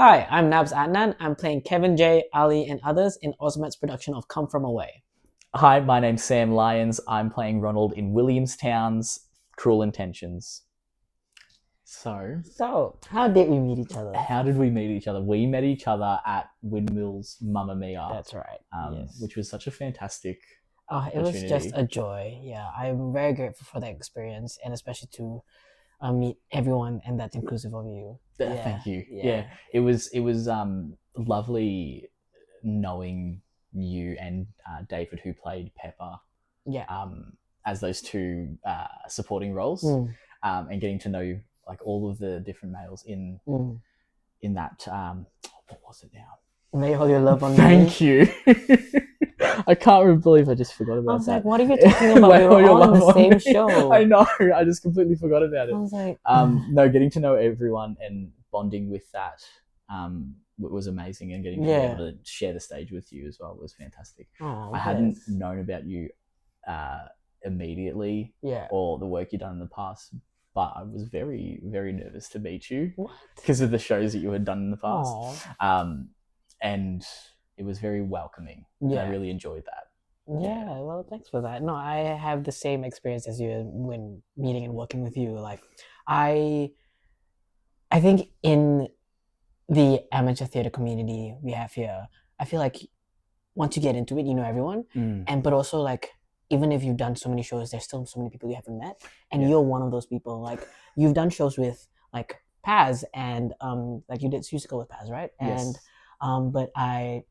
Hi, I'm Nabs Adnan. I'm playing Kevin J, Ali, and others in Ozmet's production of Come From Away. Hi, my name's Sam Lyons. I'm playing Ronald in Williamstown's Cruel Intentions. So, how did we meet each other? How did we meet each other? We met each other at Windmill's Mamma Mia. That's right. Yes. Which was such a fantastic It was just a joy. Yeah, I'm very grateful for that experience, and especially to meet everyone, and that's inclusive of you. Thank you. Yeah. It was lovely knowing you and David, who played Pepper. Yeah. As those two supporting roles, and getting to know like all of the different males in that. What was it now? Lay all your love on me. Thank you. I can't believe I just forgot about I was that. like, what are you talking about? We were all on the same show. I know. I just completely forgot about it. I was like, no, getting to know everyone and bonding with that was amazing, and getting to be able to share the stage with you as well was fantastic. I hadn't known about you immediately, or the work you've done in the past, but I was very, very nervous to meet you because of the shows that you had done in the past. And it was very welcoming. I really enjoyed that. Yeah, well, thanks for that. No, I have the same experience as you when meeting and working with you. Like, I think in the amateur theatre community we have here, I feel like once you get into it, you know everyone. But also, like, even if you've done so many shows, there's still so many people you haven't met, and you're one of those people. Like, you've done shows with like Paz, and like you did musical with Paz, right? Yes. And but I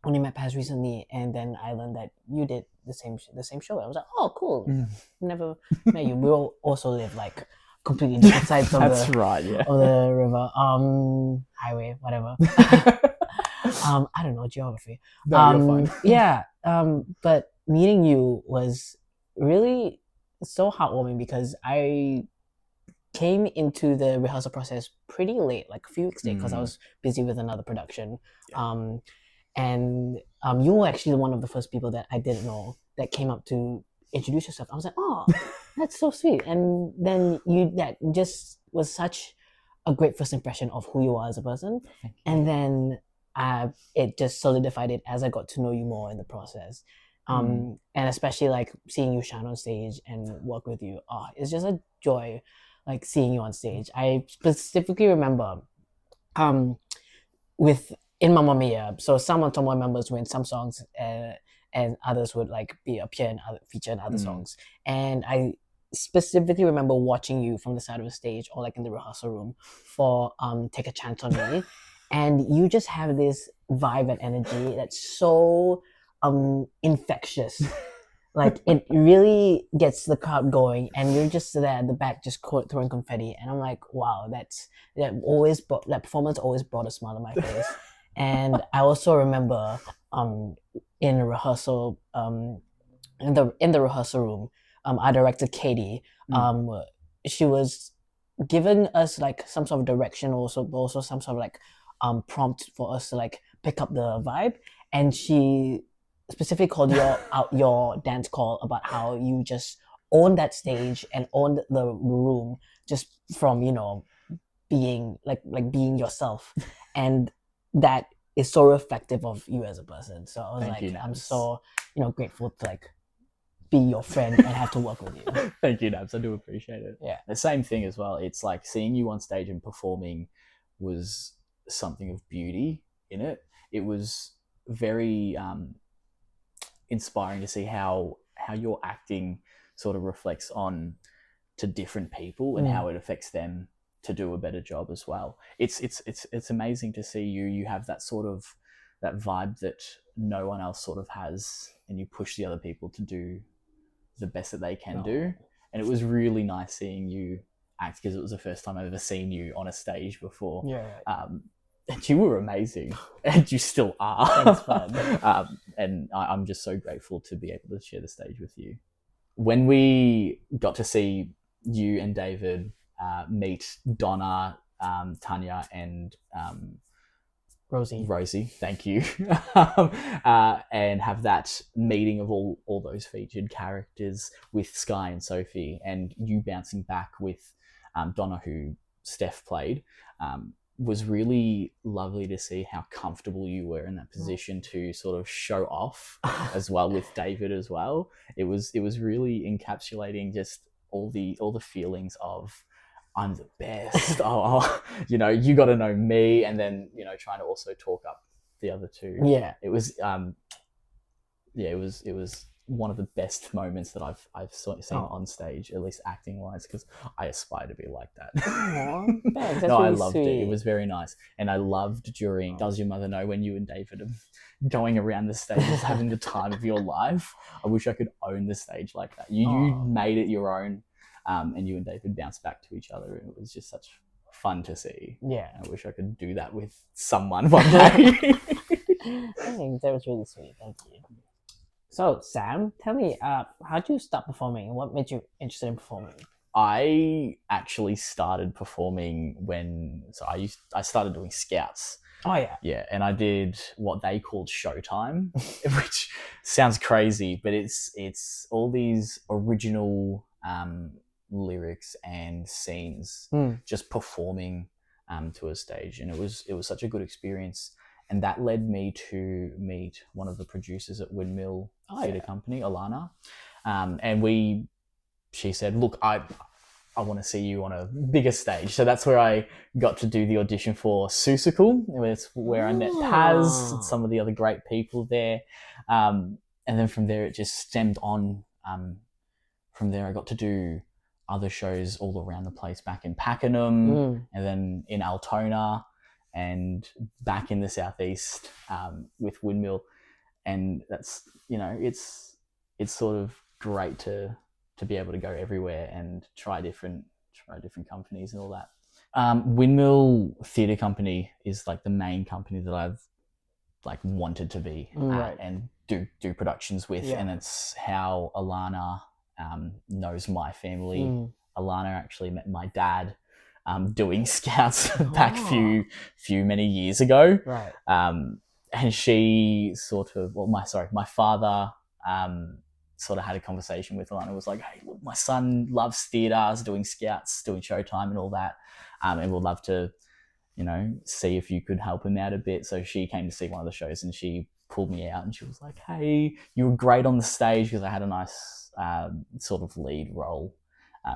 only met Paz recently, and then I learned that you did the same show. I was like, oh, cool. Never met you. We all also live like completely different sides of That's the right, yeah. of the river, highway, whatever. I don't know geography. No, you're fine. Yeah. But meeting you was really so heartwarming because I came into the rehearsal process pretty late, like a few weeks late, because I was busy with another production. And you were actually one of the first people that I didn't know that came up to introduce yourself. I was like, oh, that's so sweet. And then that just was such a great first impression of who you are as a person. And then it just solidified it as I got to know you more in the process. And especially like seeing you shine on stage and work with you. Oh, it's just a joy, like seeing you on stage. I specifically remember in Mamma Mia, so some ensemble members were in some songs, and others would like feature in other songs. And I specifically remember watching you from the side of the stage or like in the rehearsal room for Take a Chance on Me. And you just have this vibe and energy that's so infectious. Like, it really gets the crowd going, and you're just there at the back just throwing confetti. And I'm like, wow, that performance always brought a smile on my face. And I also remember in rehearsal, in the rehearsal room, our director Katie, she was giving us like some sort of direction, also some sort of like prompt for us to like pick up the vibe. And she specifically called out your dance call about how you just owned that stage and owned the room just from, you know, being like being yourself. And that is so reflective of you as a person. So I was I'm so, you know, grateful to like be your friend and have to work with you. Thank you, Nabs. I do appreciate it. Yeah. The same thing as well. It's like seeing you on stage and performing was something of beauty in it. It was very inspiring to see how your acting sort of reflects on to different people and how it affects them to do a better job as well. It's amazing to see you have that sort of that vibe that no one else sort of has, and you push the other people to do the best that they can do. And it was really nice seeing you act because it was the first time I've ever seen you on a stage before. And you were amazing, and you still are. Thanks, man. And I'm just so grateful to be able to share the stage with you. When we got to see you and David meet Donna, Tanya, and Rosie, thank you, and have that meeting of all those featured characters with Sky and Sophie, and you bouncing back with Donna, who Steph played. was really lovely to see how comfortable you were in that position to sort of show off as well with David as well. It was really encapsulating just all the feelings of I'm the best. You know, you got to know me, and then you know trying to also talk up the other two. Yeah. It was it was one of the best moments that I've seen on stage, at least acting wise, because I aspire to be like that. Aww, thanks. That's No, I really loved sweet. it. It was very nice, and I loved during Does Your Mother Know when you and David are going around the stage, having the time of your life. I wish I could own the stage like that. You made it your own, and you and David bounced back to each other, and it was just such fun to see. Yeah, I wish I could do that with someone one day. Thanks. That was really sweet. Thank you. So, Sam, tell me, how did you start performing? What made you interested in performing? I actually started performing I started doing scouts. Oh yeah. Yeah, and I did what they called Showtime, which sounds crazy, but it's all these original lyrics and scenes just performing to a stage, and it was such a good experience. And that led me to meet one of the producers at Windmill Theatre Company, Alana. And she said, look, I want to see you on a bigger stage. So that's where I got to do the audition for Susical. It's where I met Paz and some of the other great people there. And then from there, it just stemmed on. From there, I got to do other shows all around the place, back in Pakenham and then in Altona, and back in the southeast with Windmill. And that's, you know, it's sort of great to be able to go everywhere and try different companies and all that. Windmill Theatre Company is like the main company that I've like wanted to be at and do productions with, and it's how Alana knows my family. Alana actually met my dad doing scouts back many years ago. Right. And she sort of, my father sort of had a conversation with Alana, was like, hey, look, my son loves theatres, doing scouts, doing Showtime and all that. And we'd love to, you know, see if you could help him out a bit. So she came to see one of the shows and she pulled me out and she was like, hey, you were great on the stage, because I had a nice sort of lead role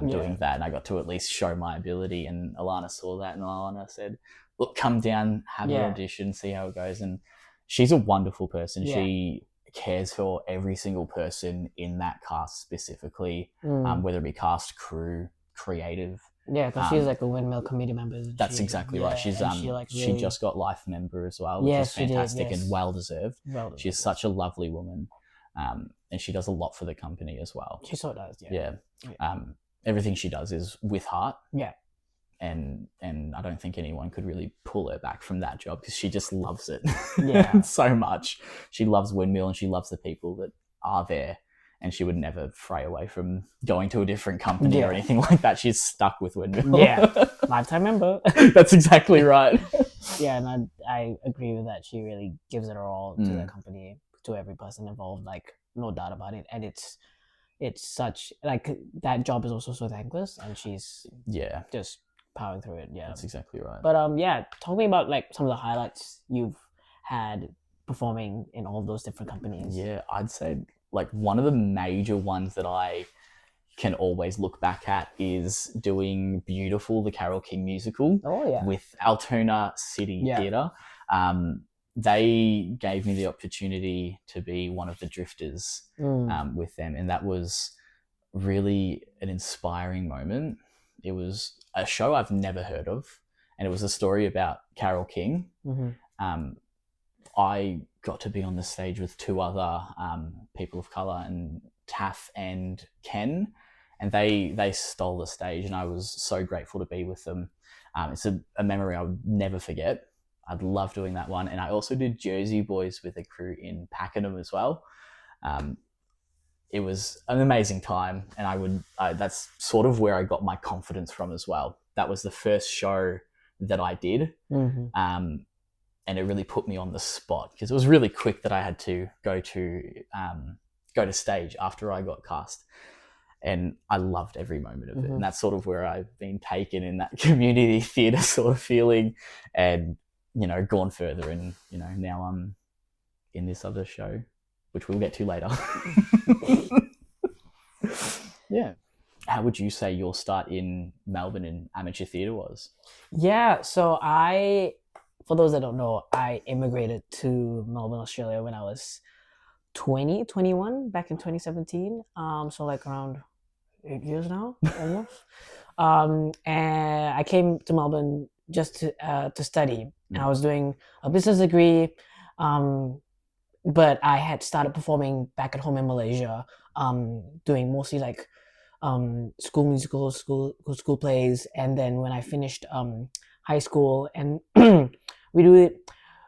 doing that, and I got to at least show my ability. And Alana saw that, and Alana said, look, come down, have an audition, see how it goes. And she's a wonderful person. She cares for every single person in that cast specifically, whether it be cast, crew, creative. Yeah, because she's like a Windmill committee member. That's exactly right. She's she just got life member as well, which is fantastic and well deserved. She's such a lovely woman, and she does a lot for the company as well. She so does. Yeah. Everything she does is with heart. Yeah. And I don't think anyone could really pull her back from that job, because she just loves it so much. She loves Windmill and she loves the people that are there, and she would never fray away from going to a different company or anything like that. She's stuck with Windmill. Yeah, lifetime member. That's exactly right. Yeah, and I agree with that. She really gives it her all to the company, to every person involved, like no doubt about it. And it's such, like, that job is also so thankless, and she's just powering through it. Yeah, that's exactly right. But talk me about like some of the highlights you've had performing in all those different companies. Yeah, I'd say like one of the major ones that I can always look back at is doing Beautiful, the Carole King musical with Altoona City Theatre. They gave me the opportunity to be one of the drifters with them, and that was really an inspiring moment. It was a show I've never heard of, and it was a story about Carole King. I got to be on the stage with two other people of colour, and Taff and Ken, and they stole the stage, and I was so grateful to be with them. It's a memory I would never forget. I'd love doing that one. And I also did Jersey Boys with a crew in Pakenham as well. It was an amazing time, and that's sort of where I got my confidence from as well. That was the first show that I did, and it really put me on the spot, because it was really quick that I had to go to stage after I got cast. and I loved every moment of it. Mm-hmm. And that's sort of where I've been taken in that community theatre sort of feeling, and gone further, and now I'm in this other show, which we'll get to later. Yeah. How would you say your start in Melbourne in amateur theatre was? Yeah, so for those that don't know, I immigrated to Melbourne, Australia when I was 21, back in 2017. So like around 8 years now, almost. And I came to Melbourne just to study. And I was doing a business degree, but I had started performing back at home in Malaysia, doing mostly like school musicals, school plays, and then when I finished high school, and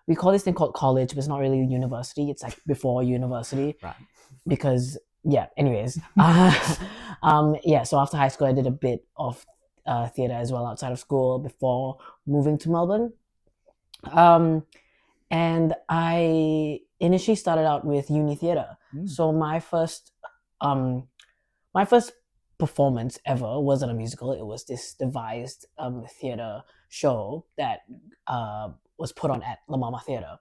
we call this thing called college, but it's not really university. It's like before university, Right. because anyways, so after high school I did a bit of theater as well outside of school before moving to Melbourne. And I initially started out with uni theater. So my first performance ever wasn't a musical. It was this devised theater show that was put on at La Mama Theatre.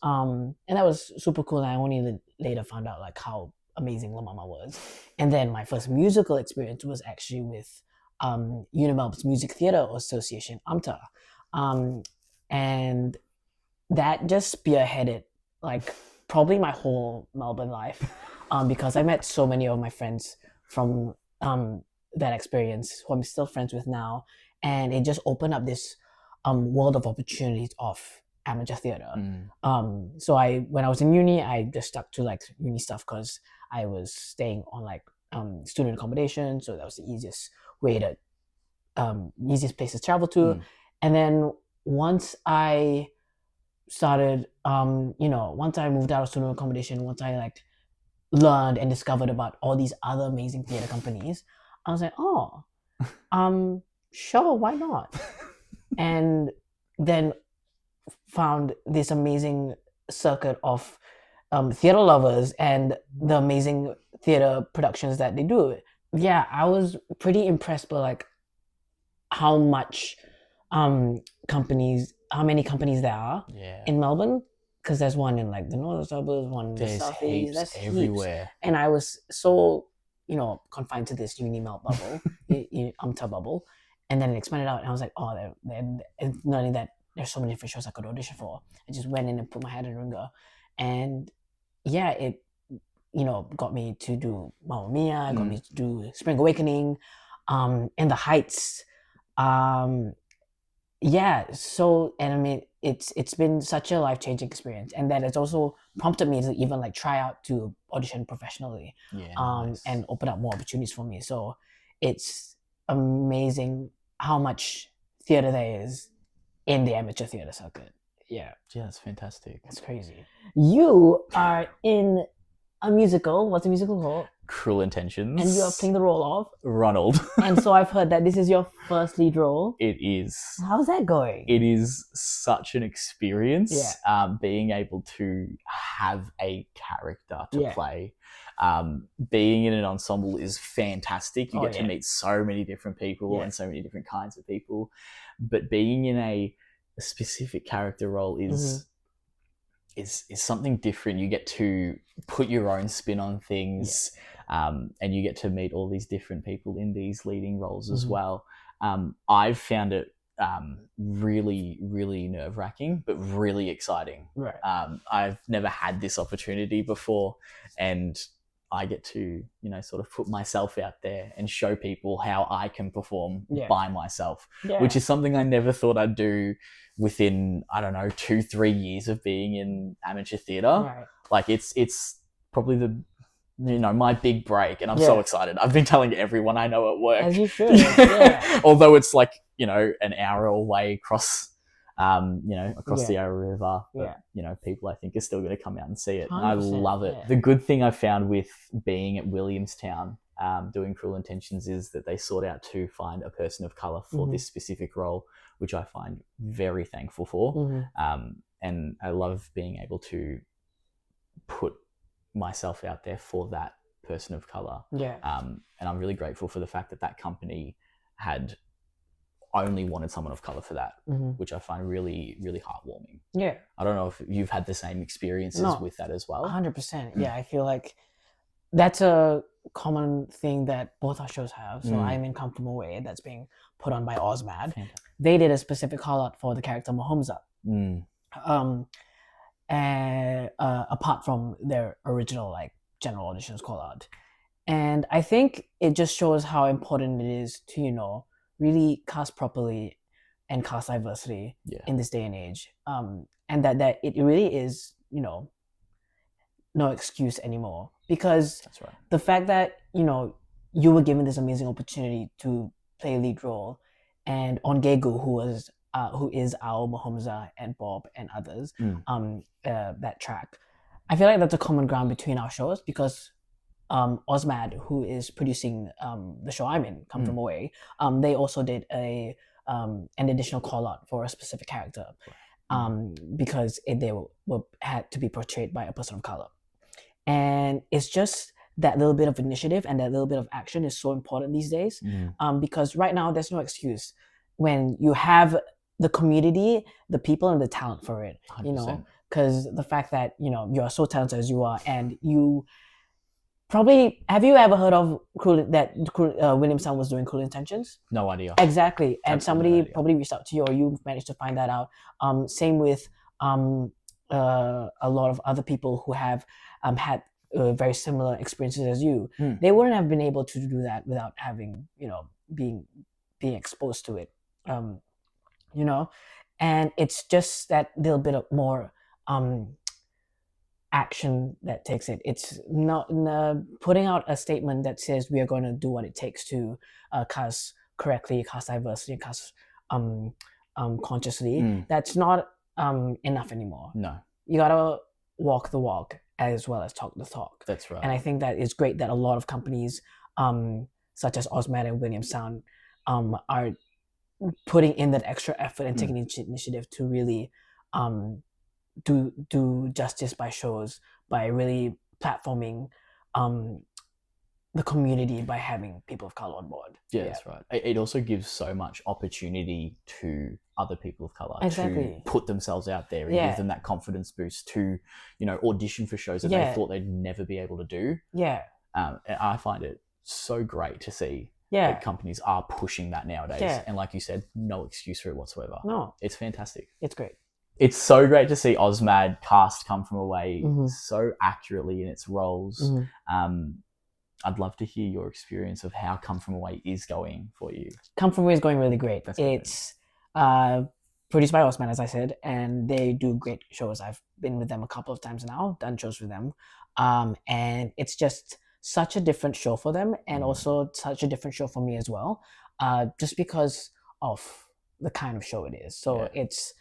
And that was super cool. And I only later found out like how amazing La Mama was. And then my first musical experience was actually with Melbourne's Music Theatre Association, AmDram. And that just spearheaded like probably my whole Melbourne life, because I met so many of my friends from that experience who I'm still friends with now, and it just opened up this world of opportunities of amateur theater. So when I was in uni, I just stuck to like uni stuff because I was staying on like student accommodation, so that was the easiest place to travel to. And then once I started, once I moved out of student accommodation, once I like learned and discovered about all these other amazing theater companies, I was like, oh, sure, why not? And then found this amazing circuit of theater lovers and the amazing theater productions that they do. Yeah, I was pretty impressed by like how many companies there are in Melbourne, because there's one in like the northern suburbs, one in the southeast. There's everywhere. And I was so confined to this uni melt bubble, UMTA bubble, and then it expanded out, and I was like, oh, and not only that, there's so many different shows I could audition for. I just went in and put my head in the ringer, and it got me to do Mamma Mia, got me to do Spring Awakening, and The Heights. So, and I mean, it's been such a life-changing experience, and that has also prompted me to even like try out to audition professionally, nice. And open up more opportunities for me. So it's amazing how much theater there is in the amateur theater circuit. Yeah, that's fantastic. It's crazy. You are in a musical. What's the musical called? Cruel Intentions. And you are playing the role of Ronald. And so I've heard that this is your first lead role. It is. How's that going? It is such an experience, being able to have a character to play. Being in an ensemble is fantastic. You get to meet so many different people and so many different kinds of people. But being in a specific character role is something different. You get to put your own spin on things, and you get to meet all these different people in these leading roles as well. I've found it really, really nerve-wracking, but really exciting. Right. I've never had this opportunity before, and I get to, sort of put myself out there and show people how I can perform by myself, which is something I never thought I'd do within, 2-3 years of being in amateur theatre. Right. Like it's probably my big break, and I'm so excited. I've been telling everyone I know at work. As you should. Yeah. Although it's like, an hour away across the Yarra River. But, people I think are still going to come out and see it. And I love it. The good thing I found with being at Williamstown, doing Cruel Intentions, is that they sought out to find a person of colour for this specific role, which I find very thankful for. And I love being able to put myself out there for that person of color. Yeah. And I'm really grateful for the fact that that company had only wanted someone of color for that, which I find really, really heartwarming. Yeah. I don't know if you've had the same experiences with that as well. 100%. Yeah, I feel like that's a common thing that both our shows have. So I'm in Come From Away, that's being put on by Ozmad. They did a specific call out for the character Mahomza. And apart from their original like general auditions call out. And I think it just shows how important it is to, you know, really cast properly and cast diversity in this day and age. And that it really is, you know, no excuse anymore. Because the fact that, you know, you were given this amazing opportunity to play a lead role, and Ongegu, who is our Mahomza and Bob and others, that track, I feel like that's a common ground between our shows, because Ozmad, who is producing the show I'm in, Come From Away, they also did an additional call out for a specific character, because they had to be portrayed by a person of color. And it's just that little bit of initiative and that little bit of action is so important these days, because right now there's no excuse when you have the community, the people, and the talent for it. 100%. You know, because the fact that, you know, you are so talented as you are, and you probably, have you ever heard of William Sound was doing Cruel Intentions? No idea. Exactly. And somebody probably reached out to you, or you managed to find that out. Same with a lot of other people who have had very similar experiences as you. They wouldn't have been able to do that without having, you know, being exposed to it. You know, and it's just that little bit of more action that takes it. It's not putting out a statement that says we are going to do what it takes to cast correctly, cast diversity, cast consciously. That's not enough anymore. No, you gotta walk the walk as well as talk the talk. That's right. And I think that it's great that a lot of companies, such as Ozmad and William Sound, are putting in that extra effort and taking initiative to really do justice by shows, by really platforming the community by having people of color on board. Yeah, that's right. It also gives so much opportunity to other people of color to put themselves out there and give them that confidence boost to, you know, audition for shows that they thought they'd never be able to do. Yeah. And I find it so great to see that companies are pushing that nowadays. Yeah. And like you said, no excuse for it whatsoever. No. It's fantastic. It's great. It's so great to see Ozmad cast Come From Away so accurately in its roles. I'd love to hear your experience of how Come From Away is going for you. Come From Away is going really great. It's produced by Ozmad, as I said, and they do great shows. I've been with them a couple of times now, done shows with them. And it's just such a different show for them, and also such a different show for me as well, just because of the kind of show it is. So it's,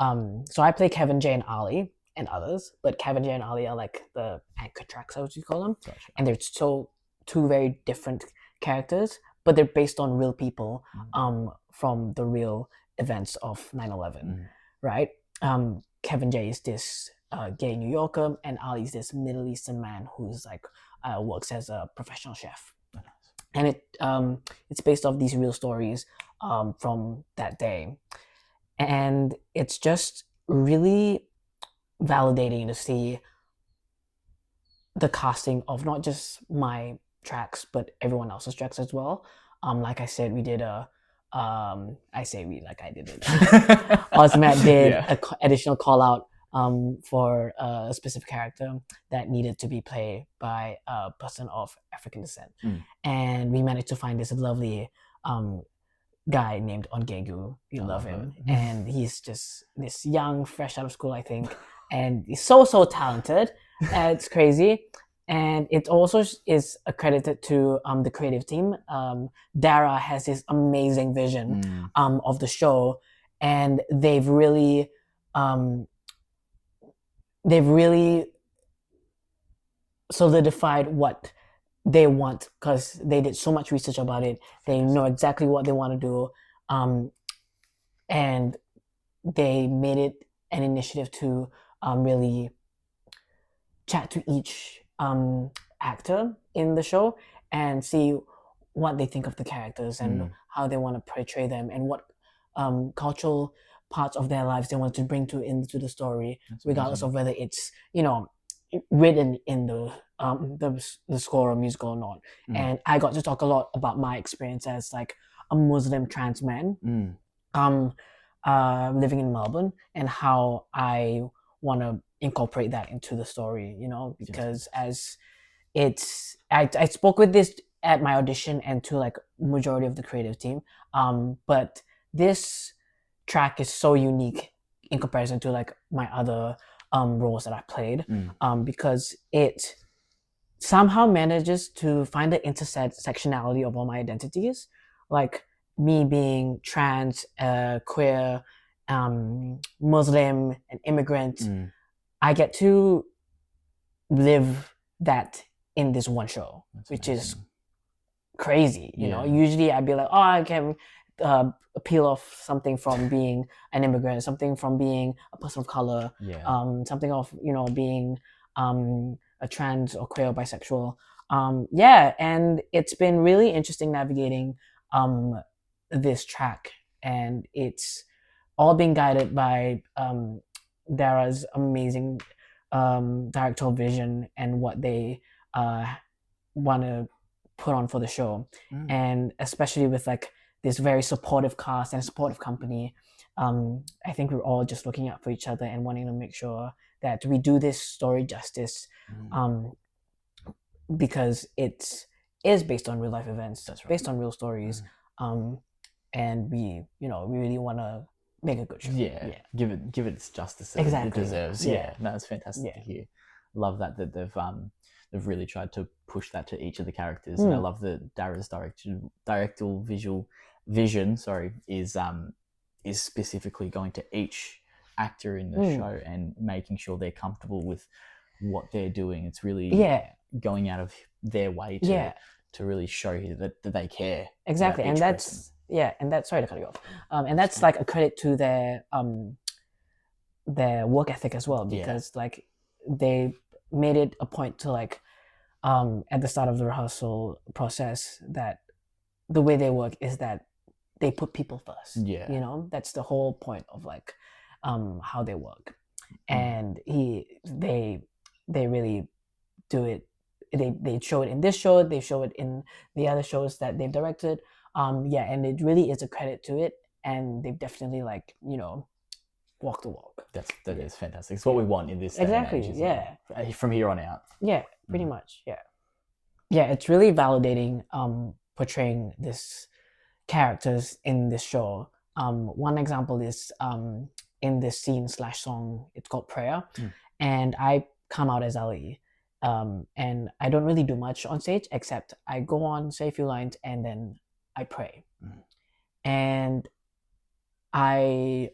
so I play Kevin, Jay, and Ali, and others, but Kevin, Jay, and Ali are like the anchor tracks, as you call them. Gotcha. And they're so two very different characters, but they're based on real people from the real events of 9/11, right? Kevin Jay is this gay New Yorker, and Ali's this Middle Eastern man who's like works as a professional chef. Oh, nice. And it's based off these real stories from that day, and it's just really validating to see the casting of not just my tracks but everyone else's tracks as well. Like I said, we did I say we like I did it. Ozmad did an additional call out for a specific character that needed to be played by a person of African descent, and we managed to find this lovely guy named Ongegu. We love him, and he's just this young, fresh out of school, I think, and he's so talented. It's crazy. And it also is accredited to the creative team. Dara has this amazing vision of the show, and they've really solidified what they want, because they did so much research about it. They know exactly what they want to do, and they made it an initiative to really chat to each actor in the show and see what they think of the characters and Mm. how they want to portray them and what cultural parts of their lives they want to bring into the story, That's regardless amazing. of whether it's written in the score or musical or not. Mm. And I got to talk a lot about my experience as like a Muslim trans man, Mm. living in Melbourne, and how I want to incorporate that into the story, because as I spoke with this at my audition and to like majority of the creative team, but this track is so unique in comparison to like my other roles that I played, because it somehow manages to find the intersectionality of all my identities, like me being trans, queer, Muslim, an immigrant. I get to live that in this one show, That's which amazing. is crazy. Yeah. Usually I'd be like, oh, I can peel off something from being an immigrant, something from being a person of color, Yeah. something of being a trans or queer or bisexual. And it's been really interesting navigating this track, and it's all being guided by Dara's amazing directorial vision and what they want to put on for the show. And especially with like this very supportive cast and supportive company, I think we're all just looking out for each other and wanting to make sure that we do this story justice, because it is based on real life events. That's right. Based on real stories, and we really want to make a good show. Yeah. Give it its justice that Exactly. it deserves. Yeah. No, it's fantastic to hear. Love that they've really tried to push that to each of the characters, and I love that Dara's directorial vision is specifically going to each actor in the show and making sure they're comfortable with what they're doing. It's really going out of their way to really show you that they care. Exactly. And that's and that's, sorry to cut you off. And that's like a credit to their work ethic as well, because like they made it a point to like at the start of the rehearsal process that the way they work is that they put people first. That's the whole point of like how they work. And they really do it. They show it in this show, they show it in the other shows that they've directed, and it really is a credit to it, and they've definitely like walk the walk. That is fantastic. It's what we want in this exactly day and age, from here on out. Pretty much. It's really validating portraying this characters in this show. One example is in this scene / song, it's called Prayer, and I come out as Ali, and I don't really do much on stage except I go on, say a few lines, and then I pray. And I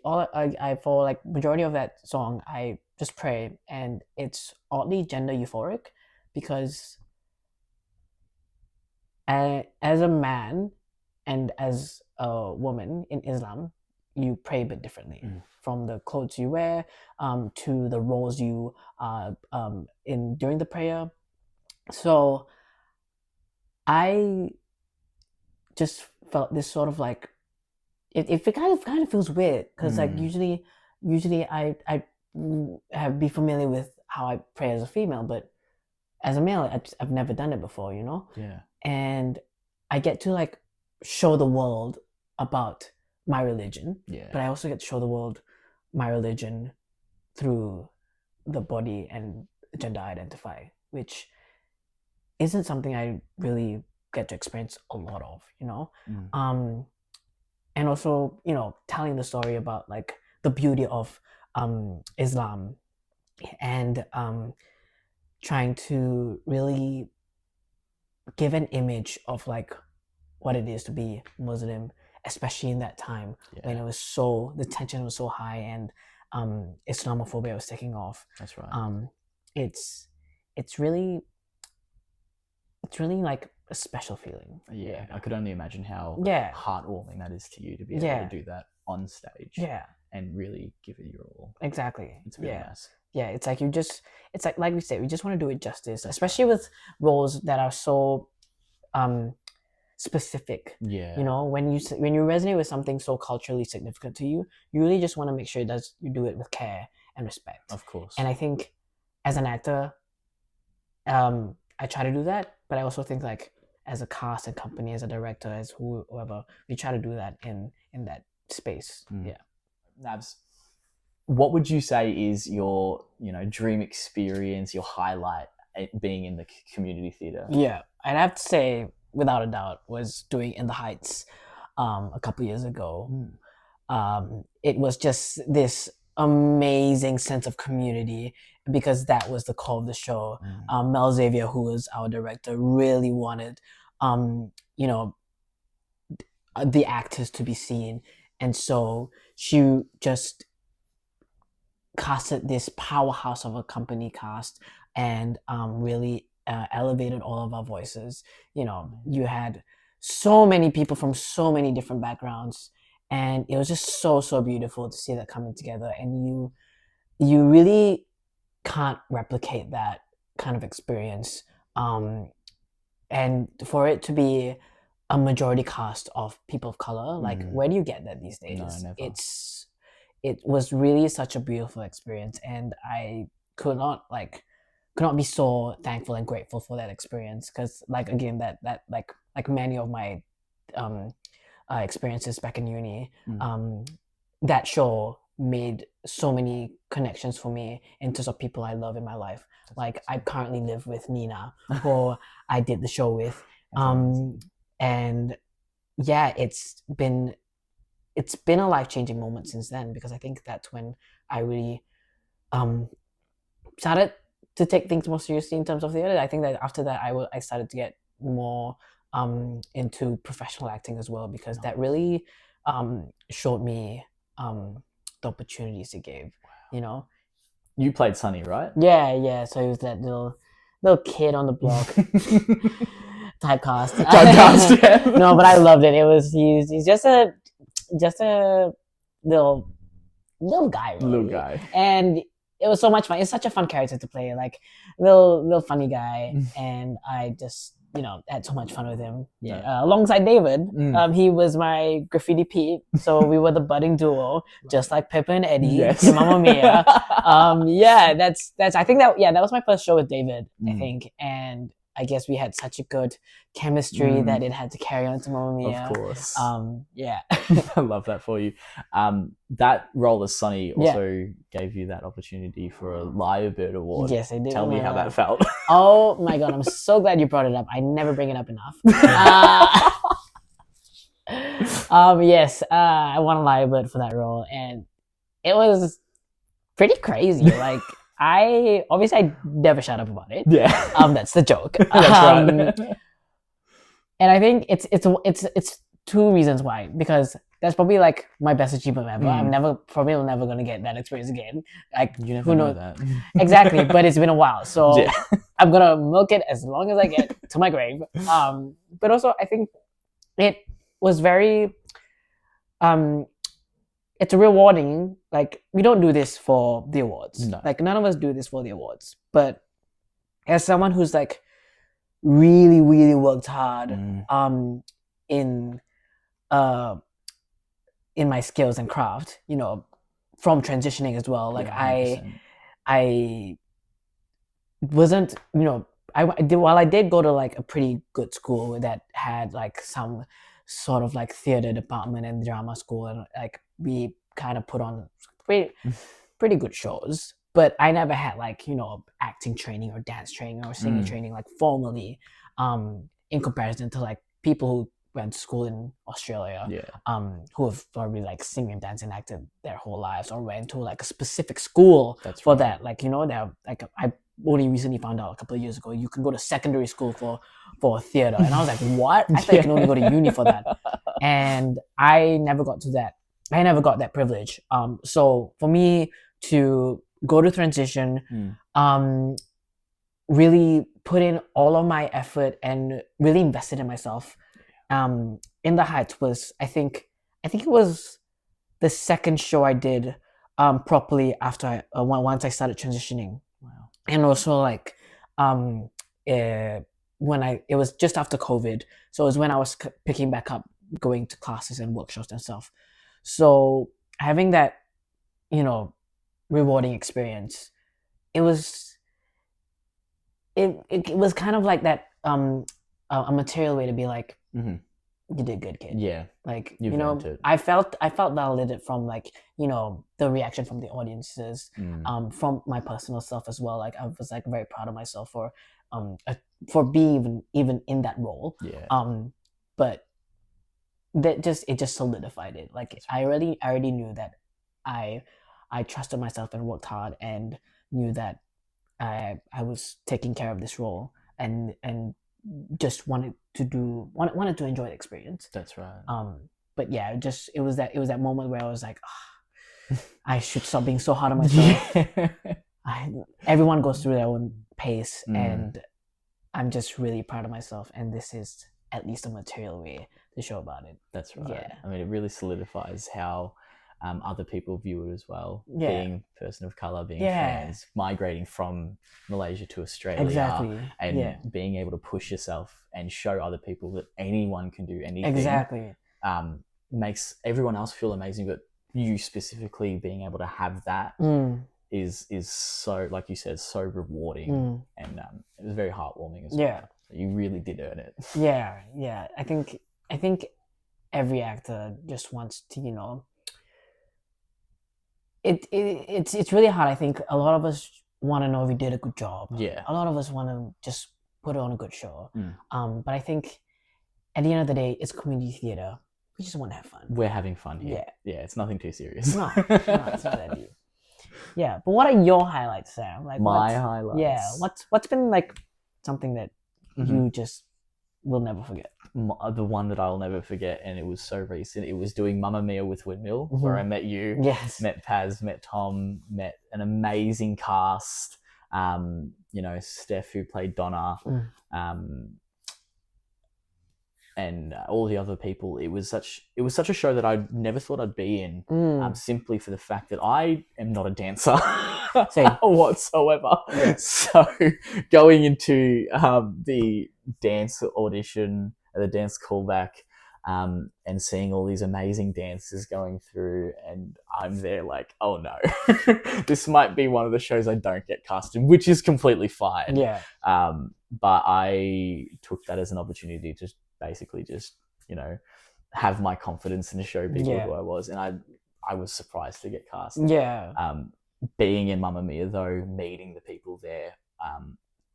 for like majority of that song I just pray, and it's oddly gender euphoric because as a man and as a woman in Islam, you pray a bit differently, from the clothes you wear to the roles you in during the prayer. So I just felt this sort of like it kind of feels weird because like usually I have be familiar with how I pray as a female, but as a male I've never done it before, and I get to like show the world about my religion, but I also get to show the world my religion through the body and gender I identify, which isn't something I really get to experience a lot of, and also telling the story about like the beauty of Islam, and trying to really give an image of like what it is to be Muslim, especially in that time when it was the tension was so high and Islamophobia was taking off. That's right. It's really like a special feeling. I could only imagine how heartwarming that is to you to be able to do that on stage. and really give it your all. Exactly. It's really Yeah. nice. Yeah, it's like we said, we just want to do it justice, especially with roles that are so specific. Yeah. You know, when you resonate with something so culturally significant to you, you really just want to make sure you do it with care and respect. Of course. And I think as an actor, I try to do that, but I also think like as a cast and company, as a director, as whoever, we try to do that in that space. Yeah. Nabs, what would you say is your dream experience, your highlight being in the community theatre? Yeah, I'd have to say without a doubt was doing In the Heights a couple years ago. It was just this amazing sense of community because that was the core of the show. Mel Xavier, who was our director, really wanted the actors to be seen, and so she just casted this powerhouse of a company cast and really elevated all of our voices. You had so many people from so many different backgrounds, and it was just so beautiful to see that coming together. And you really can't replicate that kind of experience. And for it to be a majority cast of people of color, like where do you get that these days? No, never. It was really such a beautiful experience, and I could not be so thankful and grateful for that experience, because like again that like many of my experiences back in uni, that show made so many connections for me in terms of people I love in my life. Like I currently live with Nina, who I did the show with, and yeah, it's been a life-changing moment since then, because I think that's when I really started to take things more seriously in terms of theater. I think that after that I started to get more into professional acting as well, because that really showed me the opportunities it gave. You played Sonny, right? Yeah, so he was that little kid on the block. Typecast. Yeah. No, but I loved it. He's just a little guy, really. Little guy. And it was so much fun. It's such a fun character to play, like little funny guy, and I just had so much fun with him. Yeah, alongside David, he was my graffiti Pete, so we were the budding duo, just like Pepper and Eddie. Yes. In Mamma Mia. Yeah, that's. I think that was my first show with David. I think, and I guess we had such a good chemistry that it had to carry on to Mamma Mia. Of course. Yeah. I love that for you. That role as Sonny also gave you that opportunity for a Lyons Award. Yes, I did. Tell me how that felt. Oh my God, I'm so glad you brought it up. I never bring it up enough. Yes, I won a Lyons for that role, and it was pretty crazy. Like I never shut up about it. Yeah. That's the joke. That's right. And I think it's two reasons why, because that's probably like my best achievement ever. I'm probably never gonna get that experience again. Like you never know that. Exactly, but it's been a while, so I'm gonna milk it as long as I get to my grave. But also I think it was very it's rewarding. Like we don't do this for the awards. No. Like none of us do this for the awards. But as someone who's like really, really worked hard in my skills and craft, from transitioning as well. Like I wasn't, while I did go to like a pretty good school that had like some sort of like theater department and drama school, and like we kind of put on pretty good shows, but I never had like acting training or dance training or singing training like formally in comparison to like people who went to school in Australia, who have probably like singing, dancing, acted their whole lives, or went to like a specific school for that. Like they have, like I only recently found out a couple of years ago you can go to secondary school for theater, and I was like, what? I thought you can only go to uni for that, and I never got to that. I never got that privilege. So for me to go to transition, really put in all of my effort and really invested in myself. In the Heights was, I think it was the second show I did properly after once I started transitioning. Wow. And also like it was just after COVID, so it was when I was picking back up, going to classes and workshops and stuff. So having that, rewarding experience, it was kind of like that a material way to be like, Mm-hmm. you did good, kid. Yeah. Like, You've earned it. I felt validated from like, the reaction from the audiences, from my personal self as well. Like I was like very proud of myself for being even in that role. Yeah. But it just solidified it. Like I already knew that I trusted myself and worked hard and knew that I was taking care of this role and just wanted to enjoy the experience. That's right. But yeah, it was that moment where I was like, I should stop being so hard on myself. Everyone goes through their own pace, and I'm just really proud of myself, and this is at least a material way to show about it. That's right. Yeah. I mean, it really solidifies how other people view it as well. Yeah. Being a person of color, being trans, migrating from Malaysia to Australia, exactly, and being able to push yourself and show other people that anyone can do anything. Exactly. Makes everyone else feel amazing, but you specifically being able to have that is so, like you said, so rewarding, and it was very heartwarming as well. You really did earn it. Yeah. I think every actor just wants to, it's really hard. I think a lot of us want to know if we did a good job. Yeah. A lot of us want to just put on a good show. But I think at the end of the day, it's community theater. We just want to have fun. We're having fun here. Yeah, it's nothing too serious. No, it's not that deep. Yeah, but what are your highlights, Sam? Like my highlights. Yeah, what's been like something that you just will never forget? The one that I'll never forget, and it was so recent. It was doing Mamma Mia with Windmill, where I met you. Yes. Met Paz, met Tom, met an amazing cast. Steph, who played Donna, and all the other people. It was such a show that I never thought I'd be in, simply for the fact that I am not a dancer whatsoever. Yeah. So going into the dance audition, the dance callback, and seeing all these amazing dancers going through, and I'm there like, oh no, this might be one of the shows I don't get cast in, which is completely fine. Yeah. But I took that as an opportunity to basically just, have my confidence and show people who I was, and I was surprised to get cast. Yeah. Being in Mamma Mia though, meeting the people there,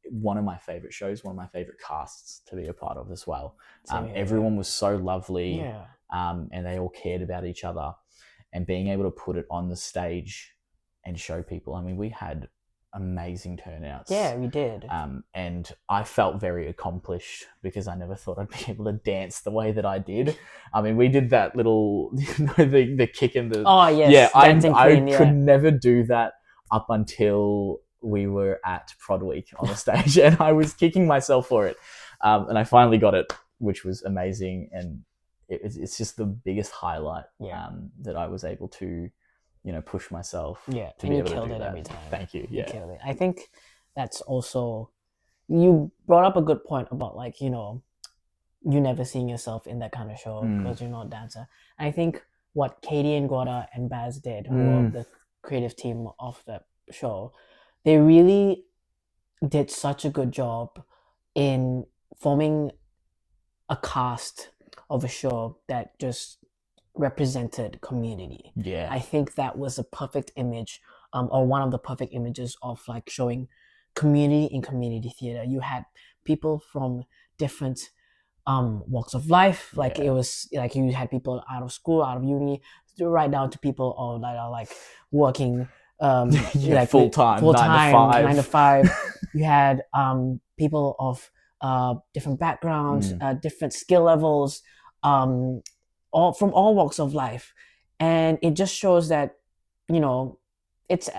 one of my favorite shows, one of my favorite casts to be a part of as well. Everyone was so lovely, and they all cared about each other, and being able to put it on the stage and show people. I mean, we had amazing turnouts. Yeah, we did. And I felt very accomplished because I never thought I'd be able to dance the way that I did. I mean, we did that little, the kick and the... Oh, yes. Yeah, I could never do that up until we were at Prod Week on the stage, and I was kicking myself for it. And I finally got it, which was amazing. And it's just the biggest highlight that I was able to... push myself. Yeah, to and be you able killed to do it that. every time. Thank you. Yeah, you killed it. I think that's also, you brought up a good point about like, you never seeing yourself in that kind of show because you're not a dancer. I think what Katie and Gorda and Baz did, who are the creative team of the show, they really did such a good job in forming a cast of a show that just represented community. Yeah, I think that was a perfect image, or one of the perfect images of like showing community in community theater. You had people from different walks of life. Like it was like you had people out of school, out of uni, right down to people that are like working like full time, 9 to 5. You had people of different backgrounds, different skill levels, all from all walks of life, and it just shows that it's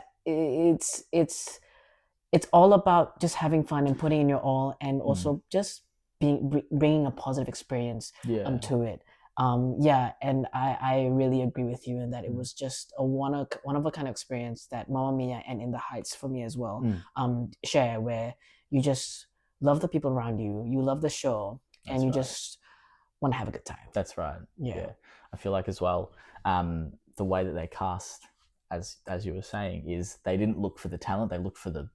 all about just having fun and putting in your all, and also just bringing a positive experience to it. Yeah, and I really agree with you in that it was just a one of a kind of experience that Mamma Mia and In the Heights for me as well share, where you just love the people around you, you love the show, and you just want to have a good time. That's right. Yeah. I feel like as well, the way that they cast, as you were saying, is they didn't look for the talent, they looked for the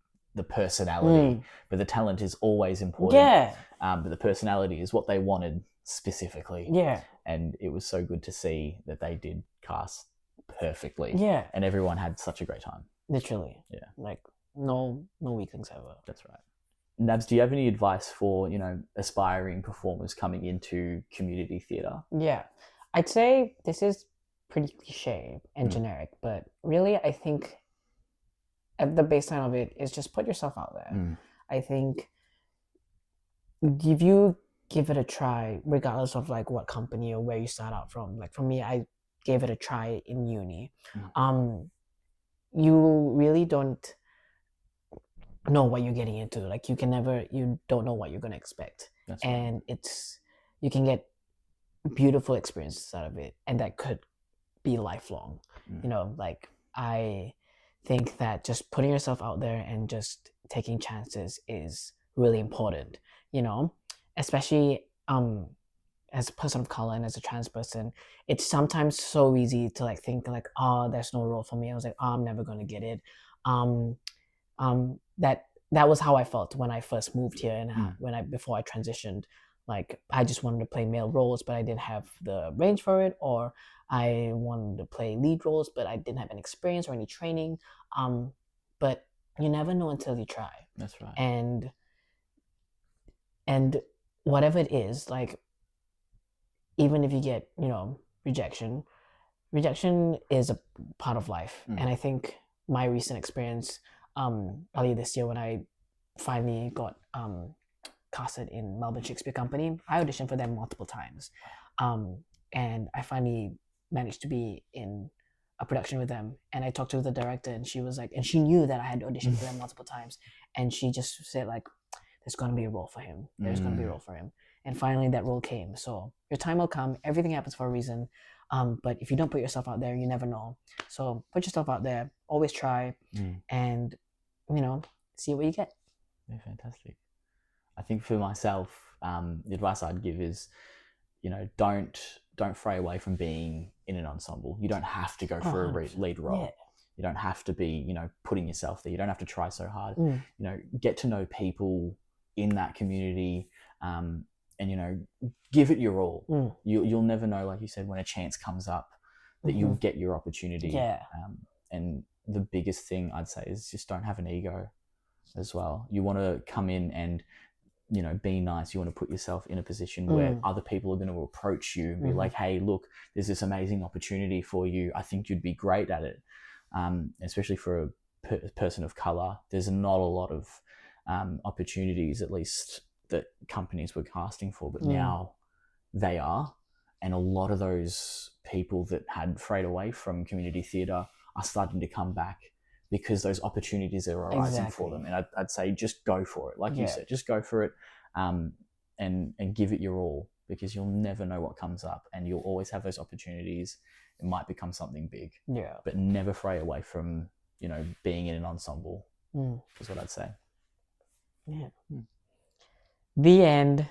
personality. But the talent is always important. Yeah. But the personality is what they wanted specifically. Yeah. And it was so good to see that they did cast perfectly. Yeah. And everyone had such a great time. Literally. Yeah. Like no weaklings ever. That's right. Nabs, do you have any advice for, aspiring performers coming into community theatre? Yeah. I'd say this is pretty cliche and generic, but really I think at the baseline of it is just put yourself out there. I think if you give it a try, regardless of like what company or where you start out from, like for me, I gave it a try in uni. You really don't know what you're getting into. Like you don't know what you're going to expect. That's and you can get beautiful experiences out of it, and that could be lifelong. Like I think that just putting yourself out there and just taking chances is really important, especially as a person of color and as a trans person. It's sometimes so easy to like think like, oh, there's no role for me. I was like, oh, I'm never gonna get it. That was how I felt when I first moved here, and before I transitioned. Like I just wanted to play male roles, but I didn't have the range for it, or I wanted to play lead roles, but I didn't have any experience or any training. But you never know until you try. That's right. And whatever it is, like even if you get rejection is a part of life. And I think my recent experience earlier this year when I finally got casted in Melbourne Shakespeare Company, I auditioned for them multiple times, and I finally managed to be in a production with them. And I talked to the director, and she was like, and she knew that I had auditioned for them multiple times, and she just said like, there's going to be a role for him. There's going to be a role for him. And finally that role came. So your time will come. Everything happens for a reason. But if you don't put yourself out there, you never know. So put yourself out there, always try, and see what you get. Yeah, fantastic. I think for myself, the advice I'd give is, don't fray away from being in an ensemble. You don't have to go for a lead role. Yeah. You don't have to be, putting yourself there. You don't have to try so hard. Get to know people in that community, and give it your all. You'll never know, like you said, when a chance comes up that you'll get your opportunity. Yeah. And the biggest thing I'd say is just don't have an ego as well. You want to come in and be nice. You want to put yourself in a position where other people are going to approach you and be like, hey, look, there's this amazing opportunity for you. I think you'd be great at it. Especially for a person of color, there's not a lot of opportunities, at least that companies were casting for, but now they are. And a lot of those people that had frayed away from community theatre are starting to come back because those opportunities are arising for them. And I'd say just go for it. Like you said, just go for it, and give it your all, because you'll never know what comes up, and you'll always have those opportunities. It might become something big, but never fray away from, being in an ensemble, is what I'd say. Yeah. The end.